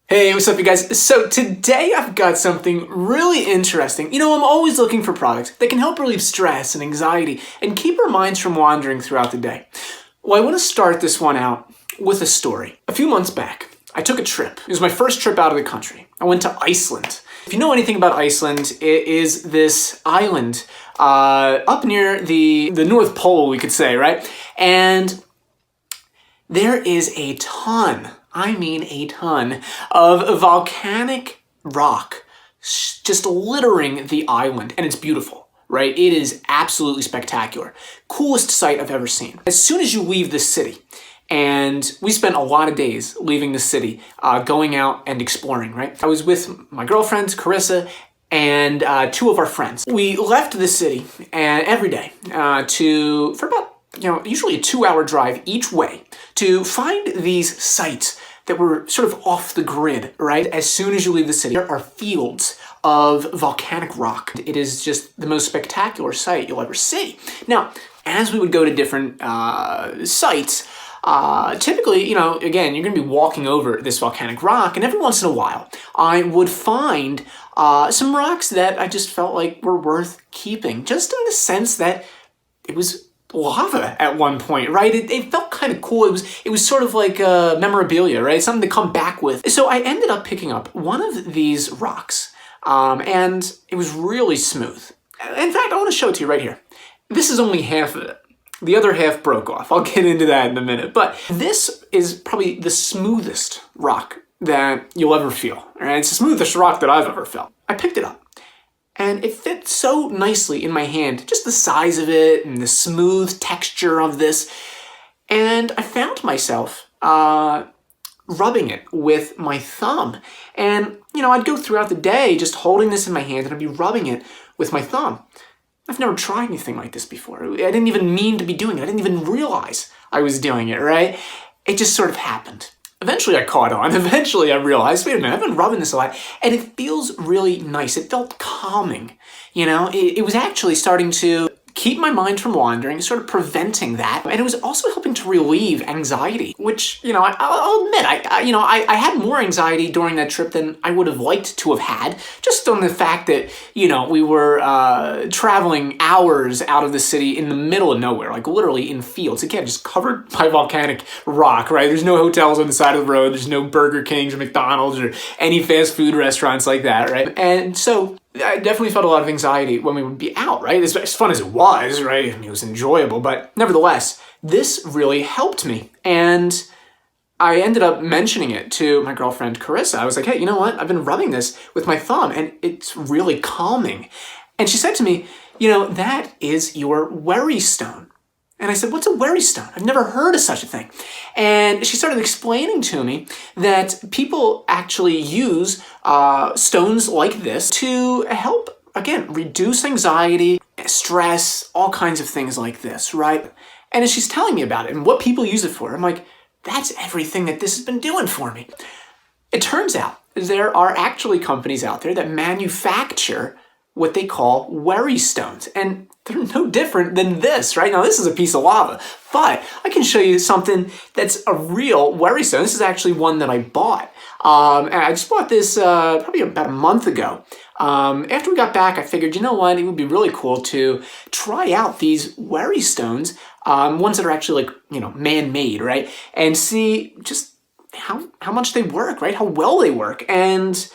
Hey, what's up you guys? So today I've got something really interesting. You know, I'm always looking for products that can help relieve stress and anxiety and keep our minds from wandering throughout the day. Well, I want to start this one out with a story. A few months back, I took a trip. It was my first trip out of the country. I went to Iceland. If you know anything about Iceland, it is this island up near the North Pole, we could say, right? And there is a ton of volcanic rock just littering the island, and it's beautiful, right? It is absolutely spectacular. Coolest sight I've ever seen. As soon as you leave the city, and we spent a lot of days leaving the city, going out and exploring, right? I was with my girlfriend, Carissa, and two of our friends. We left the city and every day for about, usually a 2-hour drive each way to find these sites that were sort of off the grid, right? As soon as you leave the city, there are fields of volcanic rock. It is just the most spectacular sight you'll ever see. Now, as we would go to different sites, typically, again, you're gonna be walking over this volcanic rock, and every once in a while, I would find some rocks that I just felt like were worth keeping, just in the sense that it was lava at one point, right? It felt kind of cool. It was sort of like memorabilia, right? Something to come back with. So I ended up picking up one of these rocks, and it was really smooth. In fact, I want to show it to you right here. This is only half of it. The other half broke off. I'll get into that in a minute. But this is probably the smoothest rock that you'll ever feel, right? It's the smoothest rock that I've ever felt. I picked it up, and it fit so nicely in my hand, just the size of it and the smooth texture of this. And I found myself rubbing it with my thumb. And, I'd go throughout the day just holding this in my hand, and I'd be rubbing it with my thumb. I've never tried anything like this before. I didn't even mean to be doing it. I didn't even realize I was doing it, right? It just sort of happened. Eventually I caught on. Eventually I realized, wait a minute, I've been rubbing this a lot, and it feels really nice. It felt calming. It was actually starting to keep my mind from wandering, sort of preventing that. And it was also helping to relieve anxiety, which, I'll admit, I had more anxiety during that trip than I would have liked to have had, just on the fact that, we were traveling hours out of the city in the middle of nowhere, like literally in fields. Again, just covered by volcanic rock, right? There's no hotels on the side of the road. There's no Burger Kings or McDonald's or any fast food restaurants like that, right? And so I definitely felt a lot of anxiety when we would be out, right? As fun as it was, right? It was enjoyable, but nevertheless, this really helped me. And I ended up mentioning it to my girlfriend, Carissa. I was like, hey, you know what? I've been rubbing this with my thumb, and it's really calming. And she said to me, that is your worry stone. And I said, what's a worry stone? I've never heard of such a thing. And she started explaining to me that people actually use stones like this to help, again, reduce anxiety, stress, all kinds of things like this, right? And as she's telling me about it and what people use it for, I'm like, that's everything that this has been doing for me. It turns out there are actually companies out there that manufacture what they call worry stones. And they're no different than this, right? Now, this is a piece of lava, but I can show you something that's a real worry stone. This is actually one that I bought. And I just bought this probably about a month ago. After we got back, I figured, you know what? It would be really cool to try out these worry stones, ones that are actually like, man-made, right? And see just how much they work, right? How well they work. And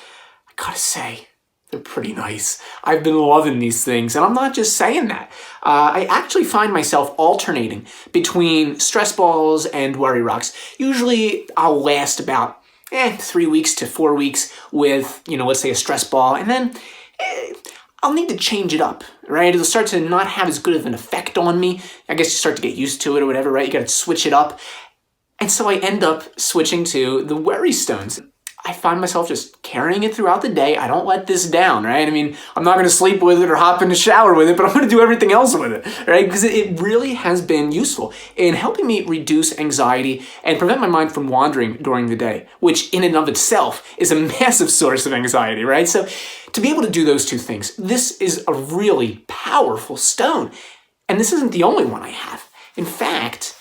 I gotta say, they're pretty nice. I've been loving these things, and I'm not just saying that. I actually find myself alternating between stress balls and worry rocks. Usually I'll last about 3 weeks to 4 weeks with, let's say a stress ball, and then I'll need to change it up, right? It'll start to not have as good of an effect on me. I guess you start to get used to it or whatever, right? You gotta switch it up. And so I end up switching to the worry stones. I find myself just carrying it throughout the day. I don't let this down, right? I mean, I'm not going to sleep with it or hop in the shower with it, but I'm going to do everything else with it, right? Because it really has been useful in helping me reduce anxiety and prevent my mind from wandering during the day, which in and of itself is a massive source of anxiety, right? So to be able to do those two things, this is a really powerful stone. And this isn't the only one I have. In fact,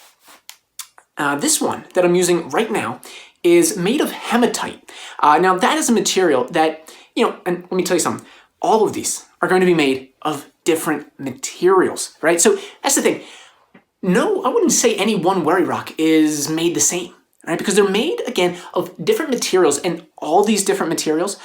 this one that I'm using right now is made of hematite. Now that is a material that, and let me tell you something, all of these are going to be made of different materials, right? So that's the thing. No, I wouldn't say any one worry rock is made the same, right? Because they're made, again, of different materials, and all these different materials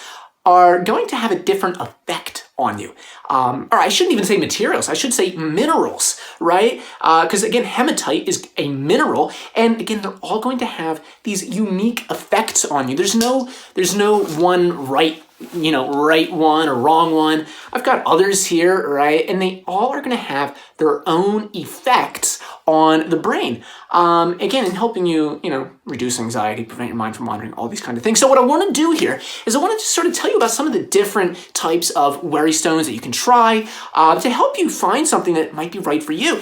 are going to have a different effect on you. Or I shouldn't even say materials, I should say minerals, right? Because again, hematite is a mineral, and again, they're all going to have these unique effects on you. There's no one right one or wrong one. I've got others here, right? And they all are going to have their own effects on the brain. Again, in helping you, reduce anxiety, prevent your mind from wandering, all these kind of things. So what I want to do here is I want to sort of tell you about some of the different types of worry stones that you can try to help you find something that might be right for you.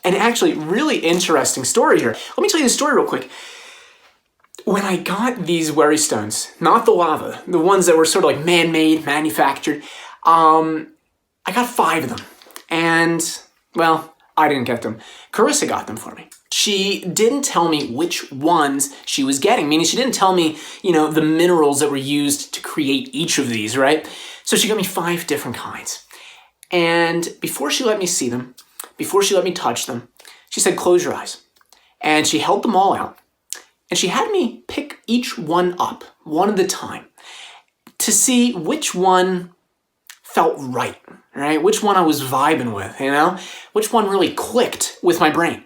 And actually, really interesting story here. Let me tell you the story real quick. When I got these worry stones, not the lava, the ones that were sort of like man-made, manufactured, I got 5 of them. And, well, I didn't get them. Carissa got them for me. She didn't tell me which ones she was getting, meaning she didn't tell me, the minerals that were used to create each of these, right? So she got me 5 different kinds. And before she let me see them, before she let me touch them, she said, close your eyes. And she held them all out. And she had me pick each one up, one at a time, to see which one felt right? Which one I was vibing with, Which one really clicked with my brain.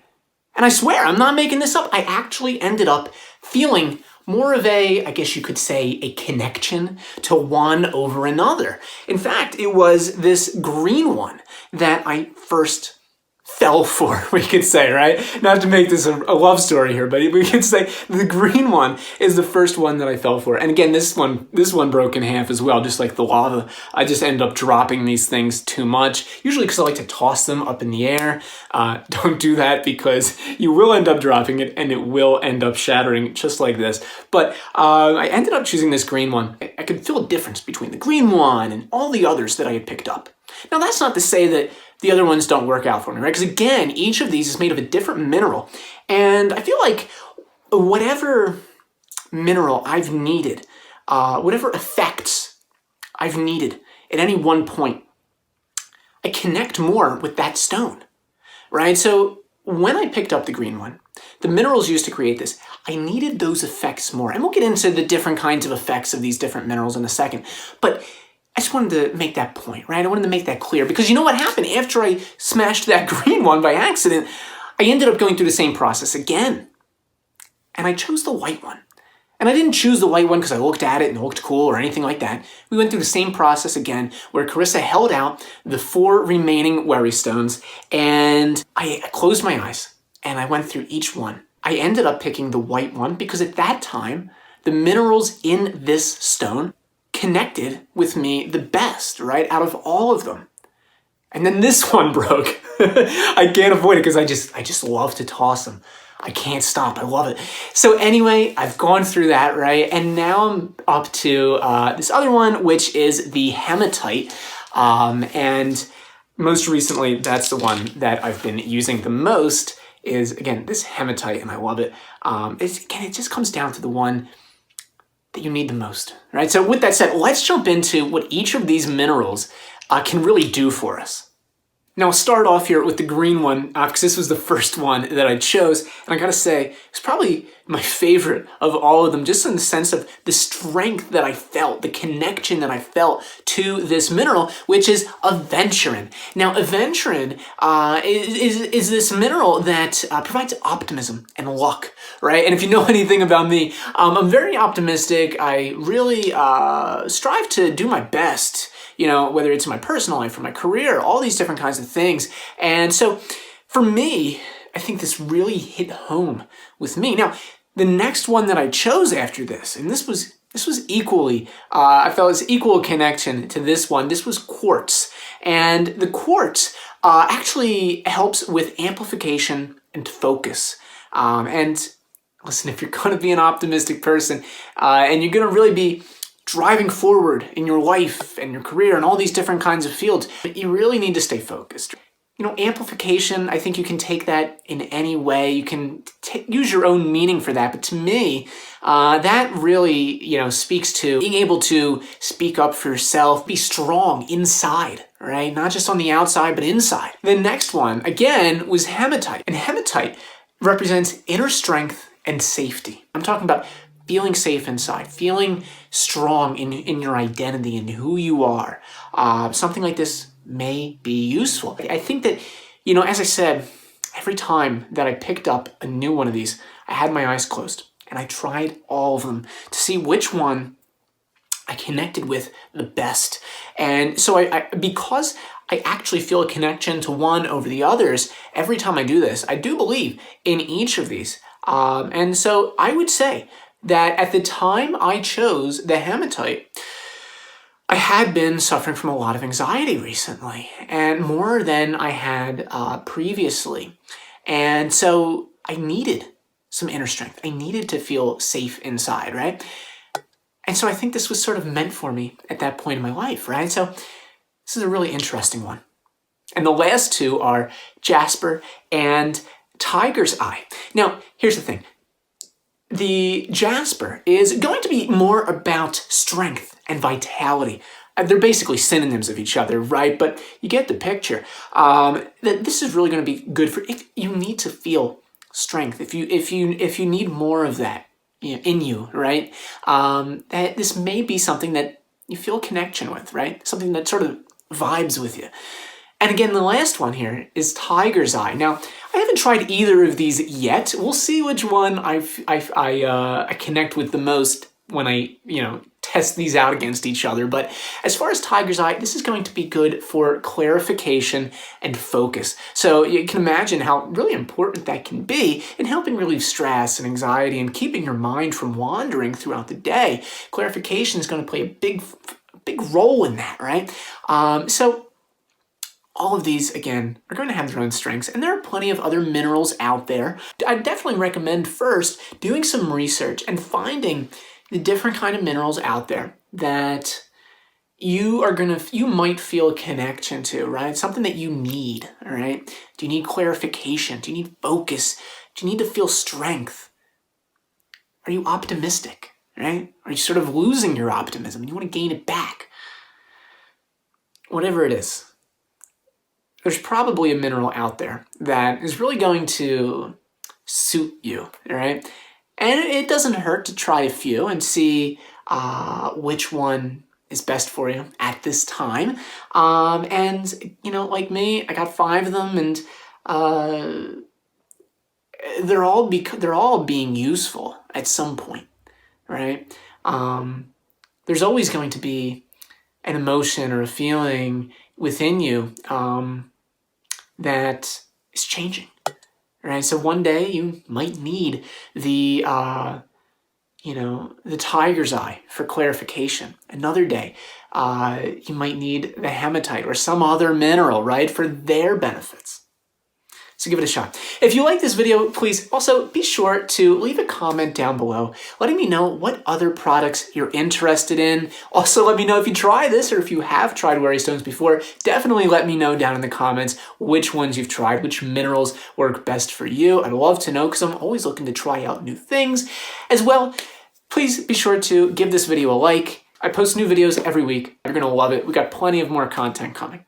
And I swear, I'm not making this up. I actually ended up feeling more of a, I guess you could say, a connection to one over another. In fact, it was this green one that I first fell for, we could say, right? Not to make this a love story here, but we could say the green one is the first one that I fell for. And again, this one broke in half as well, just like the lava. I just ended up dropping these things too much, usually because I like to toss them up in the air. Don't do that because you will end up dropping it and it will end up shattering just like this. But I ended up choosing this green one. I could feel a difference between the green one and all the others that I had picked up. Now, that's not to say that the other ones don't work out for me, right? Because again, each of these is made of a different mineral. And I feel like whatever mineral I've needed, whatever effects I've needed at any one point, I connect more with that stone, right? So when I picked up the green one, the minerals used to create this, I needed those effects more. And we'll get into the different kinds of effects of these different minerals in a second. But I just wanted to make that point, right? I wanted to make that clear because you know what happened? After I smashed that green one by accident, I ended up going through the same process again. And I chose the white one. And I didn't choose the white one because I looked at it and it looked cool or anything like that. We went through the same process again where Carissa held out the 4 remaining worry stones and I closed my eyes and I went through each one. I ended up picking the white one because at that time, the minerals in this stone connected with me the best, right, out of all of them. And then this one broke. I can't avoid it because I just love to toss them. I can't stop. I love it. So anyway, I've gone through that, right? And now I'm up to this other one, which is the hematite. And most recently, that's the one that I've been using the most is, again, this hematite, and I love it. It just comes down to the one that you need the most, right? So with that said, let's jump into what each of these minerals can really do for us. Now I'll start off here with the green one because this was the first one that I chose. And I gotta say, it's probably my favorite of all of them, just in the sense of the strength that I felt, the connection that I felt to this mineral, which is Aventurine. Now Aventurine is this mineral that provides optimism and luck, right? And if you know anything about me, I'm very optimistic. I really strive to do my best, whether it's my personal life or my career, all these different kinds of things. And so for me, I think this really hit home with me. Now, the next one that I chose after this, and this was equally, I felt this equal connection to this one. This was Quartz. And the Quartz actually helps with amplification and focus. And listen, if you're going to be an optimistic person and you're going to really be driving forward in your life and your career and all these different kinds of fields, you really need to stay focused. amplification, I think you can take that in any way. You can use your own meaning for that. But to me, that really, speaks to being able to speak up for yourself, be strong inside, right? Not just on the outside, but inside. The next one, again, was hematite. And hematite represents inner strength and safety. I'm talking about feeling safe inside, feeling strong in your identity and who you are. Something like this may be useful. I think that, as I said, every time that I picked up a new one of these, I had my eyes closed and I tried all of them to see which one I connected with the best. And so because I actually feel a connection to one over the others, every time I do this, I do believe in each of these. And so I would say that at the time I chose the hematite, I had been suffering from a lot of anxiety recently, and more than I had previously. And so I needed some inner strength. I needed to feel safe inside, right? And so I think this was sort of meant for me at that point in my life, right? So this is a really interesting one. And the last two are Jasper and Tiger's Eye. Now, here's the thing. The Jasper is going to be more about strength and vitality. They're basically synonyms of each other, right? But you get the picture. That this is really going to be good for if you need to feel strength. If you need more of that in you, right? That this may be something that you feel a connection with, right? Something that sort of vibes with you. And again, the last one here is Tiger's Eye. Now, I haven't tried either of these yet. We'll see which one I connect with the most when I, test these out against each other. But as far as Tiger's Eye, this is going to be good for clarification and focus. So you can imagine how really important that can be in helping relieve stress and anxiety and keeping your mind from wandering throughout the day. Clarification is going to play a big role in that, right? So all of these, again, are going to have their own strengths, and there are plenty of other minerals out there. I definitely recommend first doing some research and finding the different kind of minerals out there that you might feel a connection to, right? Something that you need, all right? Do you need clarification? Do you need focus? Do you need to feel strength? Are you optimistic, right? Are you sort of losing your optimism and you want to gain it back? Whatever it is, there's probably a mineral out there that is really going to suit you, all right? And it doesn't hurt to try a few and see which one is best for you at this time. And, like me, I got 5 of them, and they're all being useful at some point, right? There's always going to be an emotion or a feeling within you that is changing, right? So one day you might need the Tiger's Eye for clarification. Another day, you might need the hematite or some other mineral, right, for their benefits. So give it a shot. If you like this video, please also be sure to leave a comment down below letting me know what other products you're interested in. Also, let me know if you try this or if you have tried Worry Stones before. Definitely let me know down in the comments which ones you've tried, which minerals work best for you. I'd love to know because I'm always looking to try out new things. As well, please be sure to give this video a like. I post new videos every week. You're going to love it. We got plenty of more content coming.